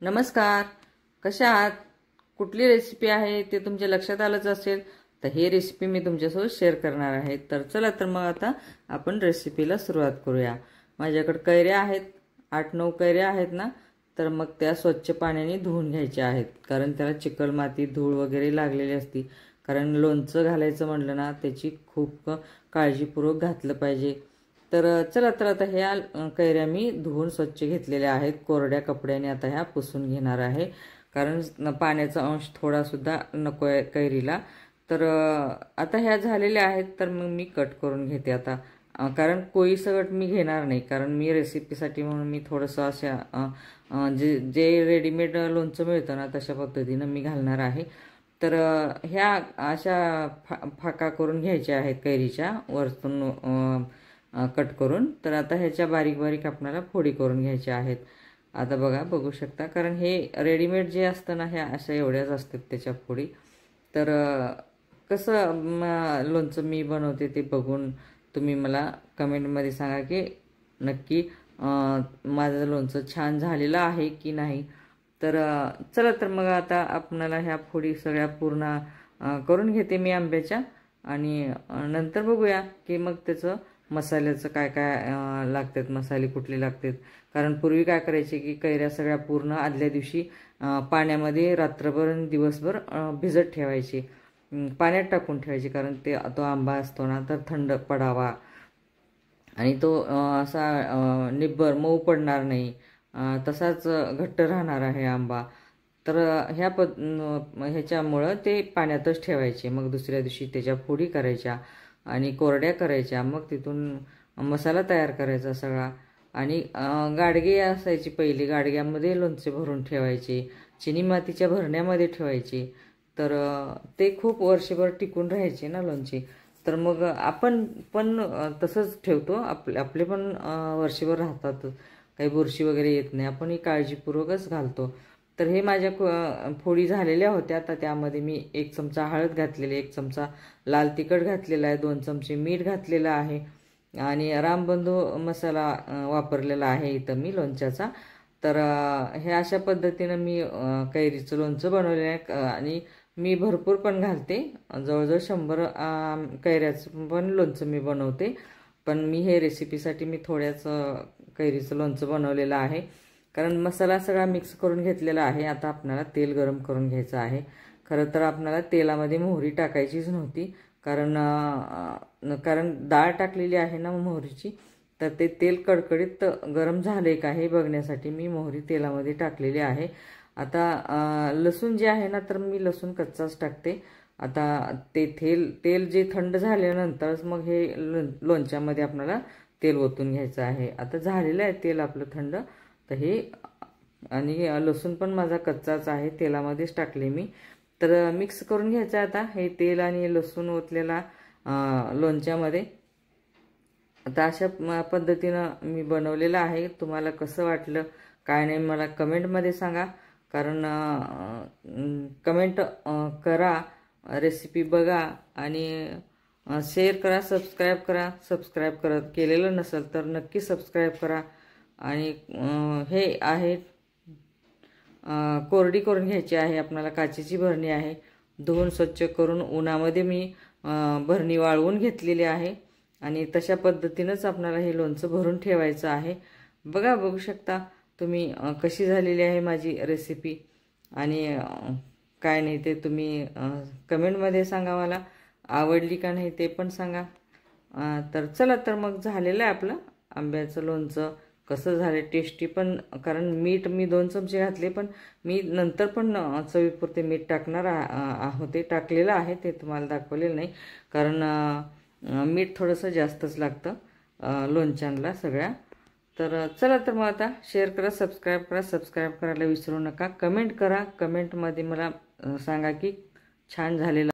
नमस्कार, कशा आहात? कुठली रेसिपी आहे ते तुमच्या लक्षात आलंच असेल, तर ही रेसिपी मी तुमच्यासोबत शेअर करणार आहे। तर चला तर मग आता आपण रेसिपीला सुरुवात करूया। माझ्याकडे कैऱ्या आहेत, 8-9 कैऱ्या आहेत ना, तर मग त्या स्वच्छ पाण्याने धुवून घ्यायच्या आहेत, कारण त्याला चिकल माती धूळ वगैरे लागलेली असते। कारण लोणचं घालायचं म्हटलं ना, त्याची खूप काळजीपूर्वक घातलं पाहिजे। तर चला तर आता ह्या कैऱ्या मी धुवून स्वच्छ घेतलेल्या आहेत। कोरड्या कपड्याने आता ह्या पुसून घेणार आहे, कारण पाण्याचा अंश थोडा सुद्धा नको आहे कैरीला। तर आता ह्या झालेल्या आहेत, तर मग मी कट करून घेते आता। कारण कोळी सगट मी घेणार नाही, कारण मी रेसिपीसाठी म्हणून मी थोडंसं अशा जे रेडीमेड लोणचं मिळतं ना, तशा पद्धतीनं मी घालणार आहे। तर ह्या अशा फाका करून घ्यायच्या आहेत कैरीच्या वरतून कट करून। तर आता ह्याच्या बारीक बारीक आपल्याला फोडी करून घ्यायच्या आहेत। आता बघू शकता, कारण हे रेडीमेड जे असतं ना, ह्या अशा एवढ्याच असतात त्याच्या फोडी। तर कसं लोणचं मी बनवते ते बघून तुम्ही मला कमेंटमध्ये सांगा की नक्की माझं लोणचं छान झालेलं आहे की नाही। तर चला तर मग आता आपल्याला ह्या फोडी सगळ्या पूर्ण करून घेते मी आंब्याच्या, आणि नंतर बघूया की मग त्याचं मसाल्याचं काय काय लागतात, मसाले कुठले लागतात। कारण पूर्वी काय करायचे की कैऱ्या सगळ्या पूर्ण आदल्या दिवशी पाण्यामध्ये रात्रभर आणि दिवसभर भिजत ठेवायचे, पाण्यात टाकून ठेवायचे, कारण तो आंबा असतो ना, तर थंड पडावा आणि तो असा निब्बर मऊ पडणार नाही, तसाच घट्ट राहणार आहे आंबा। तर ह्याच्यामुळं ते पाण्यातच ठेवायचे। मग दुसऱ्या दिवशी त्याच्या फोडी करायच्या आणि कोरड्या करायच्या, मग तिथून मसाला तयार करायचा सगळा। आणि गाडगे असायची पहिली, गाडग्यामध्ये लोणचे भरून ठेवायचे, चिनी मातीच्या भरण्यामध्ये ठेवायचे। तर ते खूप वर्षभर टिकून राहायचे ना लोणचे। तर मग आपण पण तसंच ठेवतो, आपले पण वर्षभर राहतात, काही बुरशी वगैरे येत नाही, आपण ही काळजीपूर्वकच घालतो। तर हे माझ्या फोडी झालेल्या होत्या। आता त्यामध्ये मी 1 चमचा हळद घातलेली, 1 चमचा लाल तिखट घातलेला आहे, 2 चमचे मीठ घातलेलं आहे, आणि रामबंधू मसाला वापरलेला आहे इथं मी लोणच्याचा। तर हे अशा पद्धतीनं मी कैरीचं लोणचं बनवलेलं आहे, आणि मी भरपूर पण घालते, जवळजवळ 100 कैऱ्याचं पण लोणचं मी बनवते। पण मी हे रेसिपीसाठी मी थोड्याच कैरीचं लोणचं बनवलेलं आहे, कारण मसाला सगळा मिक्स करून घेतलेला आहे। आता आपल्याला तेल गरम करून घ्यायचं आहे। खरं तर आपल्याला तेलामध्ये मोहरी टाकायचीच नव्हती, कारण डाळ टाकलेली आहे ना मोहरीची, तर ते तेल कडकडीत गरम झाले का हे बघण्यासाठी मी मोहरी तेलामध्ये टाकलेली आहे। आता लसूण जे आहे ना, तर मी लसूण कच्चाच टाकते। आता ते तेल जे थंड झाल्यानंतरच मग हे लोणच्यामध्ये आपल्याला तेल ओतून घ्यायचं आहे। आता झालेलं आहे तेल आपलं थंड, तर हे, आणि लसूण पण माझा कच्चाच आहे, तेलामध्येच टाकले मी। तर मिक्स करून घ्यायचं आता हे तेल आणि लसूण ओतलेला लोणच्यामध्ये। आता अशा पद्धतीनं मी बनवलेलं आहे। तुम्हाला कसं वाटलं काय नाही मला कमेंटमध्ये सांगा, कारण कमेंट करा, रेसिपी बघा, आणि शेअर करा, सबस्क्राईब करा। सबस्क्राईब केलेलं नसेल तर नक्की सबस्क्राईब करा। आणि हे आहे कोरडी करून घ्यायची आहे आपल्याला, काचेची भरणी आहे, धुवून स्वच्छ करून उन्हामध्ये मी भरणी वाळवून घेतलेली आहे, आणि तशा पद्धतीनंच आपल्याला हे लोणचं भरून ठेवायचं आहे। बघू शकता तुम्ही कशी झालेली आहे माझी रेसिपी, आणि काय नाही ते तुम्ही कमेंटमध्ये सांगा, मला आवडली का नाही ते पण सांगा। तर चला तर मग झालेलं आहे आपलं आंब्याचं लोणचं। कसं झालं टेस्टी पण, कारण मीठ मी 2 चमचे घातले, पण मी नंतर पण चवीपुरते मीठ टाकणार होते, टाकलेलं आहे, ते तुम्हाला दाखवलेलं नाही, कारण मीठ थोडंसं जास्तच लागतं लोणच्यांना सगळ्या। तर चला तर मग आता शेअर करा, सबस्क्राईब करायला विसरू नका, कमेंट करा, कमेंटमध्ये मला सांगा की छान झालेलं